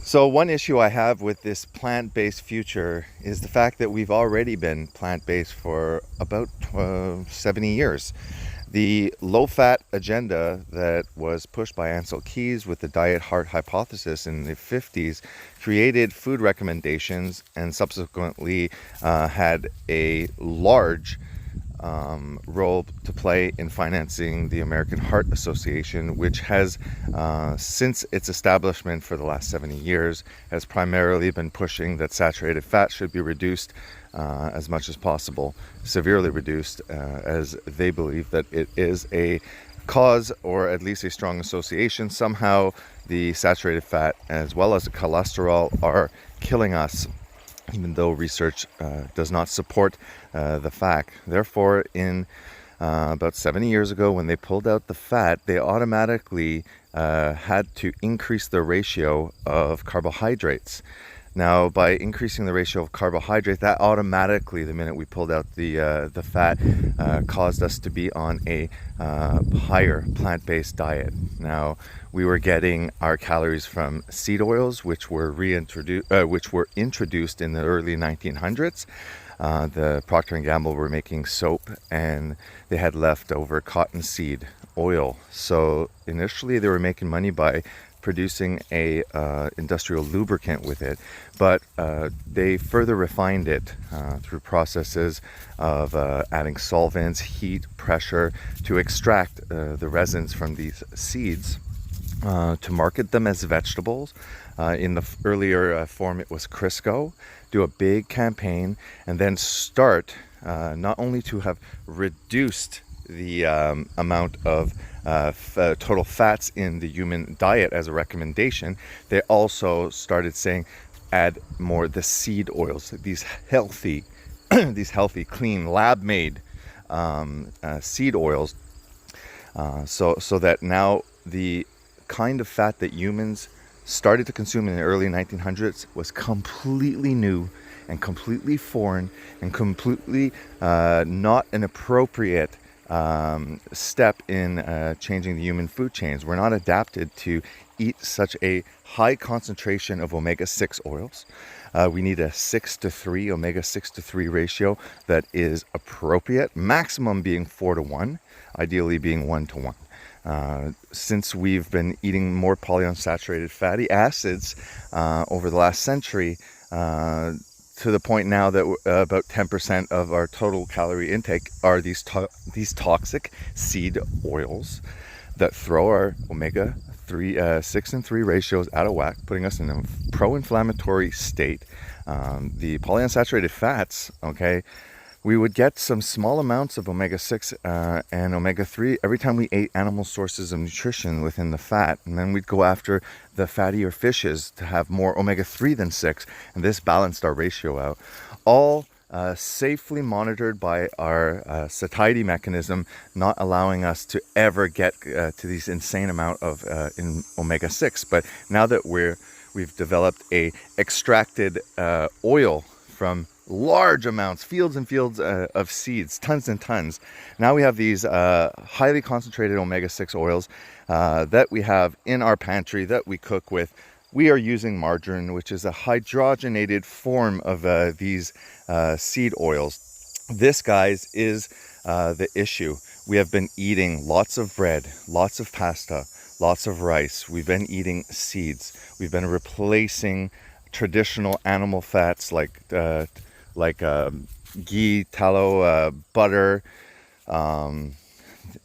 So one issue I have with this plant-based future is the fact that we've already been plant-based for about 70 years. The low-fat agenda that was pushed by Ansel Keys with the diet heart hypothesis in the 50s created food recommendations and subsequently had a large role to play in financing the American Heart Association, which has, since its establishment for the last 70 years, has primarily been pushing that saturated fat should be reduced as much as possible, severely reduced, as they believe that it is a cause, or at least a strong association. Somehow the saturated fat as well as the cholesterol are killing us, even though research does not support the fact. Therefore, in about 70 years ago, when they pulled out the fat, they automatically had to increase the ratio of carbohydrates. Now, by increasing the ratio of carbohydrate, that automatically, the minute we pulled out the fat, caused us to be on a higher plant-based diet. Now, we were getting our calories from seed oils, which were introduced in the early 1900s. The Procter & Gamble were making soap, and they had leftover cottonseed oil. So initially, they were making money by producing a industrial lubricant with it, but they further refined it through processes of adding solvents, heat, pressure to extract the resins from these seeds to market them as vegetables. In the earlier form, it was Crisco. Do a big campaign and then start not only to have reduced the amount of total fats in the human diet as a recommendation, they also started saying add more the seed oils, these healthy, clean, lab-made seed oils, so that now the kind of fat that humans started to consume in the early 1900s was completely new and completely foreign and completely not an appropriate step in changing the human food chains. We're not adapted to eat such a high concentration of omega-6 oils. We need a 6:3, omega-6:3 ratio that is appropriate, maximum being 4:1, ideally being 1:1. Since we've been eating more polyunsaturated fatty acids over the last century, to the point now that about 10% of our total calorie intake are these toxic seed oils that throw our omega-3, 6 and 3 ratios out of whack, putting us in a pro-inflammatory state. The polyunsaturated fats, okay, we would get some small amounts of omega-6 and omega-3 every time we ate animal sources of nutrition within the fat. And then we'd go after the fattier fishes to have more omega-3 than 6. And this balanced our ratio out. All safely monitored by our satiety mechanism, not allowing us to ever get to these insane amount of in omega-6. But now that we've developed a extracted oil from large amounts, fields and fields of seeds, tons and tons. Now we have these highly concentrated omega-6 oils that we have in our pantry that we cook with. We are using margarine, which is a hydrogenated form of these seed oils. This, guys, is the issue. We have been eating lots of bread, lots of pasta, lots of rice. We've been eating seeds. We've been replacing traditional animal fats like ghee, tallow, butter,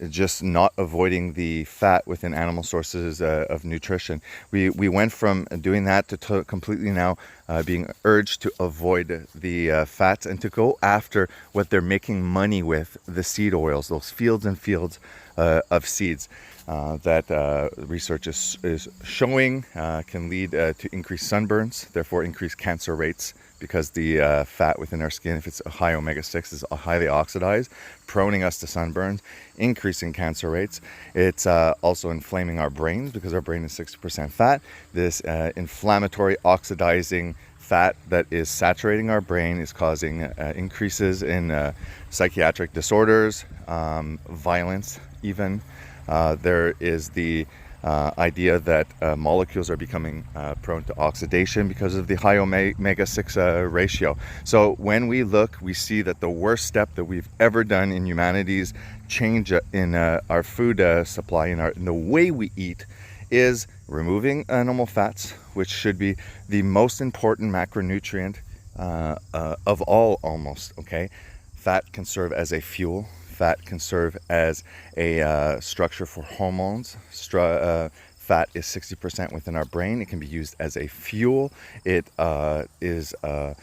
just not avoiding the fat within animal sources of nutrition. We went from doing that to completely now being urged to avoid the fats and to go after what they're making money with, the seed oils, those fields and fields of seeds that research is showing can lead to increased sunburns, therefore increased cancer rates, because the fat within our skin, if it's a high omega-6, is highly oxidized, proning us to sunburns, increasing cancer rates. It's also inflaming our brains because our brain is 60% fat. This inflammatory oxidizing fat that is saturating our brain is causing increases in psychiatric disorders, violence even. There is the idea that molecules are becoming prone to oxidation because of the high omega-6 ratio. So when we look, we see that the worst step that we've ever done in humanity's change in our food supply, in the way we eat, is removing animal fats, which should be the most important macronutrient of all, almost. Okay, fat can serve as a fuel. Fat can serve as a structure for hormones. Fat is 60% within our brain. It can be used as a fuel. It is a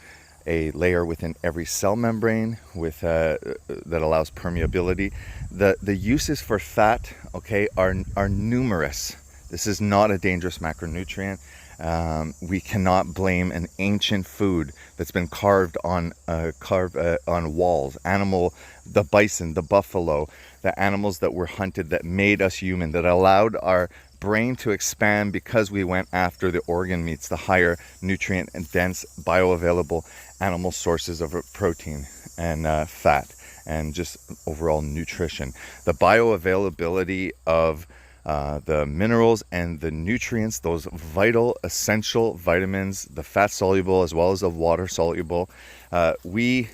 layer within every cell membrane with that allows permeability. The uses for fat, okay, are numerous. This is not a dangerous macronutrient. We cannot blame an ancient food that's been carved on walls. The bison, the buffalo, the animals that were hunted that made us human, that allowed our brain to expand because we went after the organ meats, the higher nutrient and dense bioavailable animal sources of protein and fat and just overall nutrition. The bioavailability of the minerals and the nutrients, those vital, essential vitamins, the fat soluble as well as the water soluble. We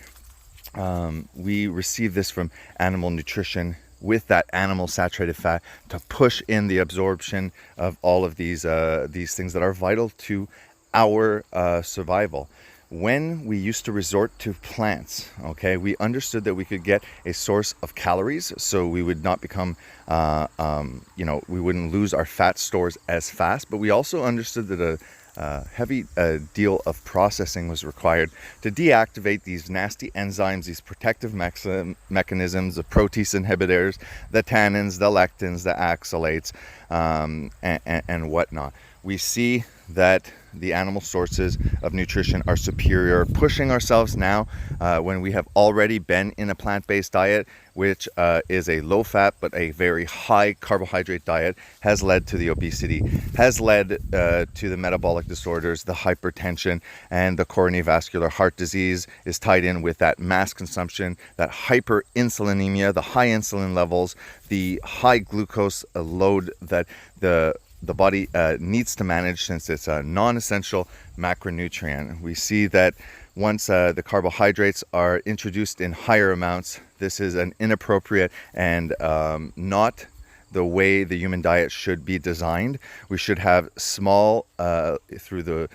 receive this from animal nutrition with that animal saturated fat to push in the absorption of all of these things that are vital to our survival. When we used to resort to plants, okay, we understood that we could get a source of calories, so we would not become, we wouldn't lose our fat stores as fast. But we also understood that a heavy deal of processing was required to deactivate these nasty enzymes, these protective mechanisms, the protease inhibitors, the tannins, the lectins, the oxalates, and whatnot. We see that the animal sources of nutrition are superior. Pushing ourselves now when we have already been in a plant-based diet, which is a low-fat but a very high carbohydrate diet, has led to the obesity, has led to the metabolic disorders, the hypertension, and the coronary vascular heart disease is tied in with that mass consumption, that hyperinsulinemia, the high insulin levels, the high glucose load that the body needs to manage, since it's a non-essential macronutrient. We see that once the carbohydrates are introduced in higher amounts, this is an inappropriate and not the way the human diet should be designed. We should have small, through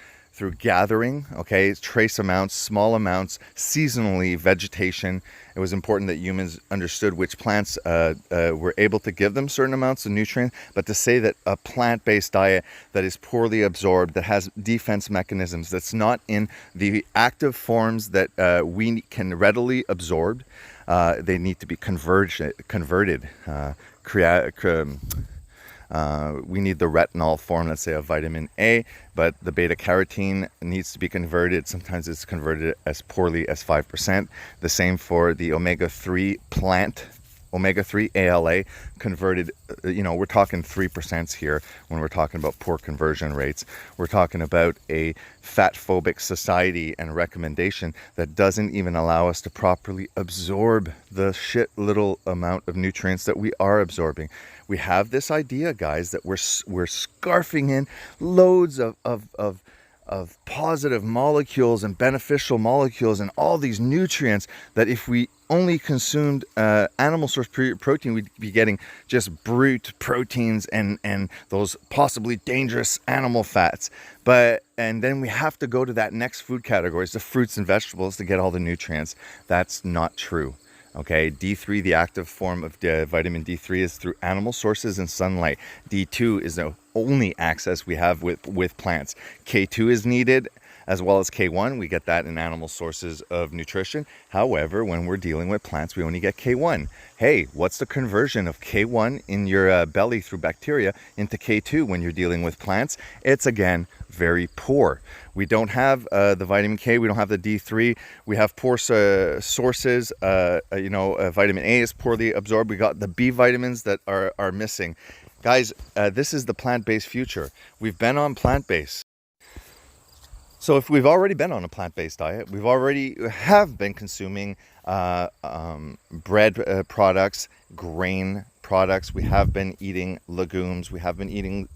gathering, okay, trace amounts, small amounts, seasonally vegetation. It was important that humans understood which plants were able to give them certain amounts of nutrient, but to say that a plant-based diet that is poorly absorbed, that has defense mechanisms, that's not in the active forms that we can readily absorb, they need to be converted. We need the retinol form, let's say, of vitamin A, but the beta carotene needs to be converted. Sometimes it's converted as poorly as 5%. The same for the omega-3 plant, omega-3 ALA converted, we're talking 3% here when we're talking about poor conversion rates. We're talking about a fat phobic society and recommendation that doesn't even allow us to properly absorb the shit little amount of nutrients that we are absorbing. We have this idea, guys, that we're scarfing in loads of positive molecules and beneficial molecules and all these nutrients, that if we only consumed animal source protein, we'd be getting just brute proteins and those possibly dangerous animal fats. And then we have to go to that next food categories, the fruits and vegetables, to get all the nutrients. That's not true. Okay, D3, the active form of vitamin D3, is through animal sources and sunlight. D2 is the only access we have with plants. K2 is needed, as well as K1. We get that in animal sources of nutrition. However, when we're dealing with plants, we only get K1. Hey, what's the conversion of K1 in your belly through bacteria into K2 when you're dealing with plants? It's, again, very poor. We don't have the vitamin K, we don't have the D3, we have poor sources. Vitamin A is poorly absorbed. We got the B vitamins that are missing. Guys, this is the plant-based future. We've been on plant-based. So if we've already been on a plant-based diet, we've already have been consuming bread products, grain products. We have been eating legumes. We have been eating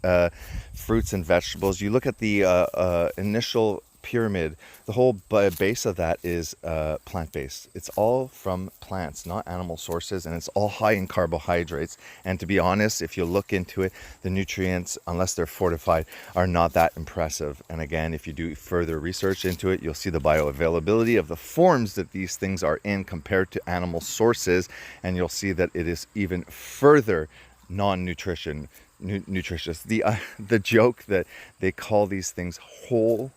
fruits and vegetables. You look at the initial pyramid, the whole base of that is plant-based. It's all from plants, not animal sources, and it's all high in carbohydrates. And to be honest, if you look into it, the nutrients, unless they're fortified, are not that impressive. And again, if you do further research into it, you'll see the bioavailability of the forms that these things are in compared to animal sources, and you'll see that it is even further non-nutritious. The joke that they call these things whole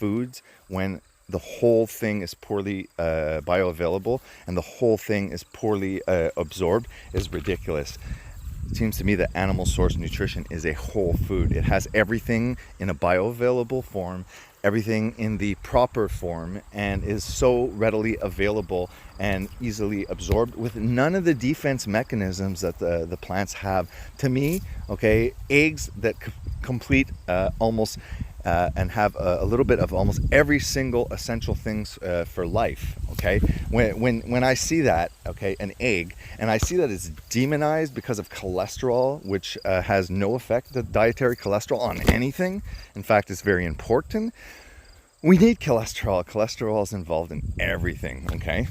foods when the whole thing is poorly bioavailable and the whole thing is poorly absorbed is ridiculous. It seems to me that animal source nutrition is a whole food. It has everything in a bioavailable form, everything in the proper form, and is so readily available and easily absorbed with none of the defense mechanisms that the plants have. To me, okay, eggs that complete almost and have a little bit of almost every single essential things for life. Okay, when I see that, okay, an egg, and I see that it's demonized because of cholesterol, which has no effect, the dietary cholesterol, on anything. In fact, it's very important. We need cholesterol. Cholesterol is involved in everything. Okay,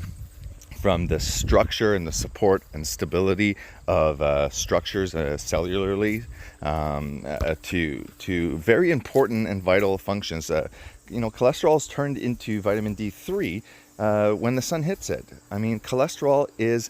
from the structure and the support and stability of structures cellularly to very important and vital functions. Cholesterol is turned into vitamin D3 when the sun hits it. I mean, cholesterol is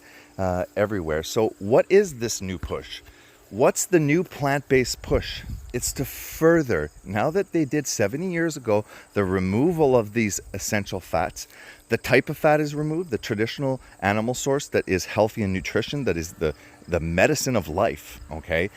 everywhere. So what is this new push? What's the new plant-based push? It's to further, now that they did 70 years ago, the removal of these essential fats. The type of fat is removed, the traditional animal source that is healthy in nutrition, that is the medicine of life, okay?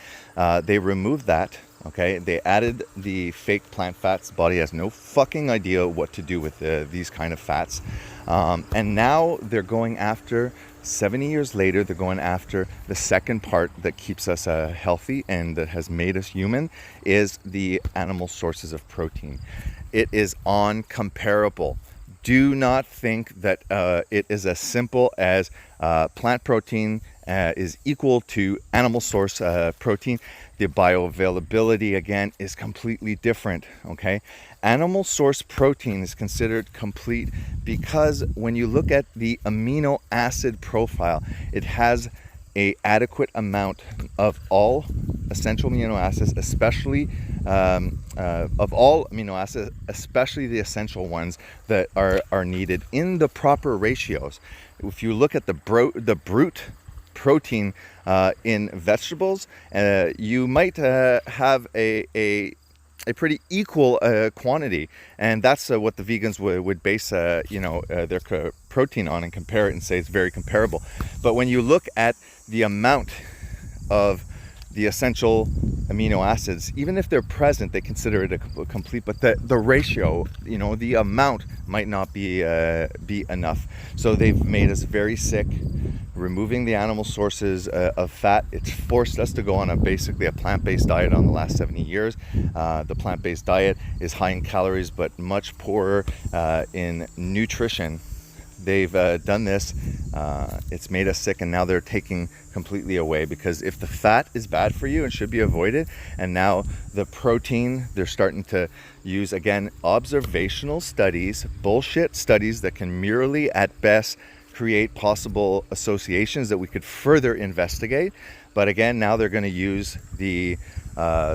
They removed that, okay? They added the fake plant fats. The body has no fucking idea what to do with these kind of fats. And now they're going after, 70 years later, they're going after the second part that keeps us healthy and that has made us human, is the animal sources of protein. It is uncomparable. Do not think that it is as simple as plant protein is equal to animal source protein. The bioavailability, again, is completely different, okay? Animal source protein is considered complete because when you look at the amino acid profile, it has an adequate amount of all essential amino acids, especially of all amino acids, especially the essential ones that are needed in the proper ratios. If you look at the brute protein in vegetables, you might have a pretty equal quantity, and that's what the vegans would base their protein on and compare it and say it's very comparable. But when you look at the amount of the essential amino acids, even if they're present, they consider it a complete, but the ratio, the amount might not be enough. So they've made us very sick. Removing the animal sources of fat, it's forced us to go on basically a plant-based diet on the last 70 years. The plant-based diet is high in calories but much poorer in nutrition. They've done this, it's made us sick, and now they're taking completely away, because if the fat is bad for you and should be avoided, and now the protein, they're starting to use, again, observational studies, bullshit studies that can merely at best create possible associations that we could further investigate. But again, now they're going to use the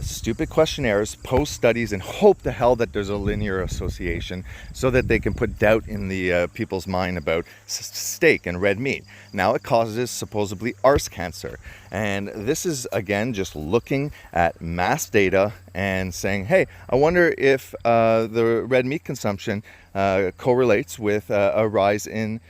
stupid questionnaires, post studies, and hope to hell that there's a linear association so that they can put doubt in the people's mind about steak and red meat. Now it causes supposedly arse cancer. And this is, again, just looking at mass data and saying, hey, I wonder if the red meat consumption correlates with a rise in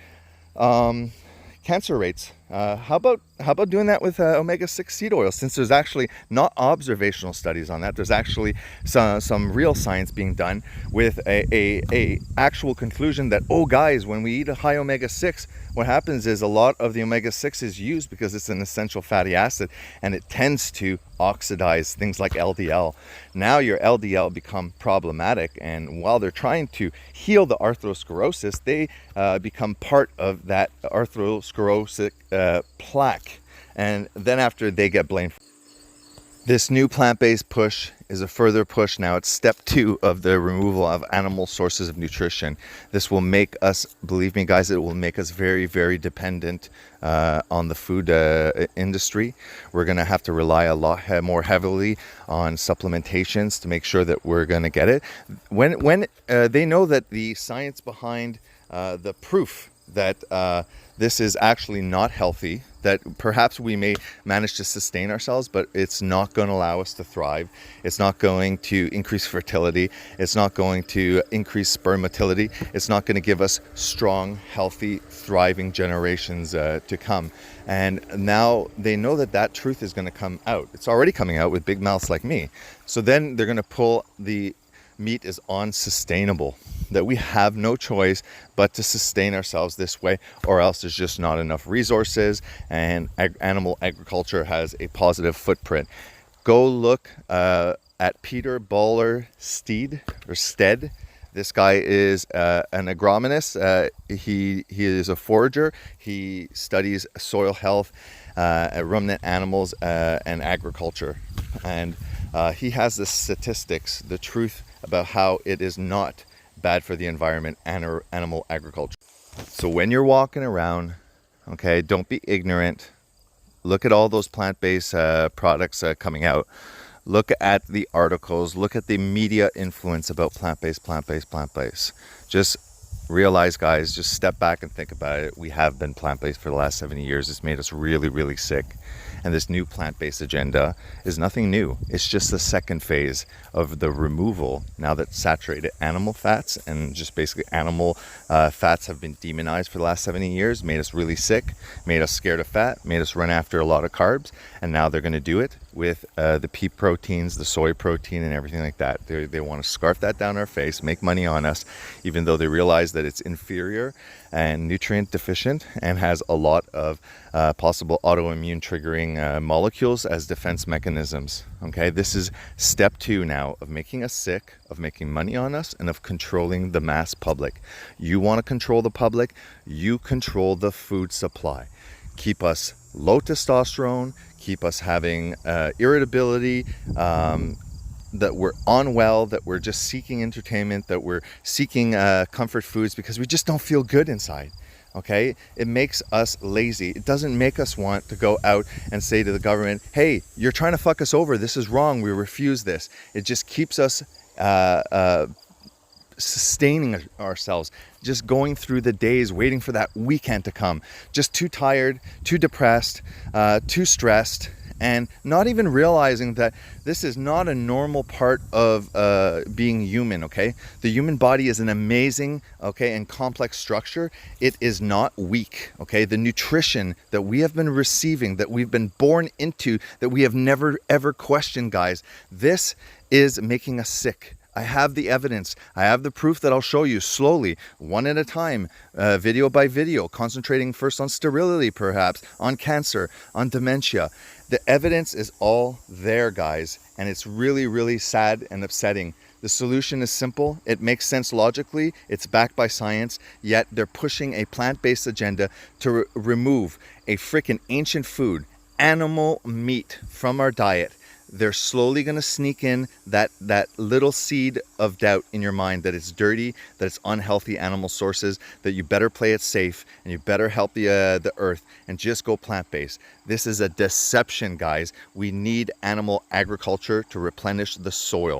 cancer rates. How about doing that with omega-6 seed oil, since there's actually not observational studies on that. There's actually some real science being done with a actual conclusion that, oh guys, when we eat a high omega-6, what happens is a lot of the omega-6 is used because it's an essential fatty acid, and it tends to oxidize things like LDL. Now your LDL become problematic, and while they're trying to heal the atherosclerosis, they become part of that atherosclerotic plaque. and then after they get blamed. This new plant-based push is a further push now. It's step 2 of the removal of animal sources of nutrition. This will make us, believe me guys, it will make us very, very dependent on the food industry. We're going to have to rely a lot more heavily on supplementations to make sure that we're going to get it. When they know that the science behind the proof that this is actually not healthy, that perhaps we may manage to sustain ourselves, but it's not going to allow us to thrive. It's not going to increase fertility. It's not going to increase sperm motility. It's not going to give us strong, healthy, thriving generations to come. And now they know that that truth is going to come out. It's already coming out with big mouths like me. So then they're going to pull the meat is unsustainable, that we have no choice but to sustain ourselves this way, or else there's just not enough resources, and animal agriculture has a positive footprint. Go look at Peter Böhler Stead. This guy is an agronomist. He is a forager. He studies soil health, ruminant animals, and agriculture. And he has the statistics, the truth about how it is not bad for the environment and animal agriculture. So when you're walking around, okay, don't be ignorant. Look at all those plant-based products coming out. Look at the articles. Look at the media influence about plant-based. Just realize, guys, just step back and think about it. We have been plant-based for the last 70 years. It's made us really, really sick. And this new plant-based agenda is nothing new. It's just the second phase of the removal, now that saturated animal fats and just basically animal fats have been demonized for the last 70 years, made us really sick, made us scared of fat, made us run after a lot of carbs. And now they're going to do it with the pea proteins, the soy protein, and everything like that. They want to scarf that down our face, make money on us, even though they realize that it's inferior and nutrient deficient and has a lot of possible autoimmune triggering molecules as defense mechanisms. Okay, this is step 2 now of making us sick, of making money on us, and of controlling the mass public. You want to control the public, you control the food supply. Keep us low testosterone, keep us having irritability, that we're unwell, that we're just seeking entertainment, that we're seeking comfort foods because we just don't feel good inside. Okay, it makes us lazy. It doesn't make us want to go out and say to the government, hey, you're trying to fuck us over, this is wrong, we refuse this. It just keeps us sustaining ourselves, just going through the days waiting for that weekend to come, just too tired, too depressed, too stressed, and not even realizing that this is not a normal part of being human, okay? The human body is an amazing, okay, and complex structure. It is not weak, okay? The nutrition that we have been receiving, that we've been born into, that we have never ever questioned, guys, this is making us sick. I have the evidence. I have the proof that I'll show you slowly, one at a time, video by video, concentrating first on sterility, perhaps, on cancer, on dementia. The evidence is all there, guys, and it's really, really sad and upsetting. The solution is simple. It makes sense logically. It's backed by science, yet they're pushing a plant-based agenda to remove a freaking ancient food, animal meat, from our diet. They're slowly going to sneak in that little seed of doubt in your mind that it's dirty, that it's unhealthy animal sources, that you better play it safe and you better help the earth and just go plant-based. This is a deception, guys. We need animal agriculture to replenish the soil.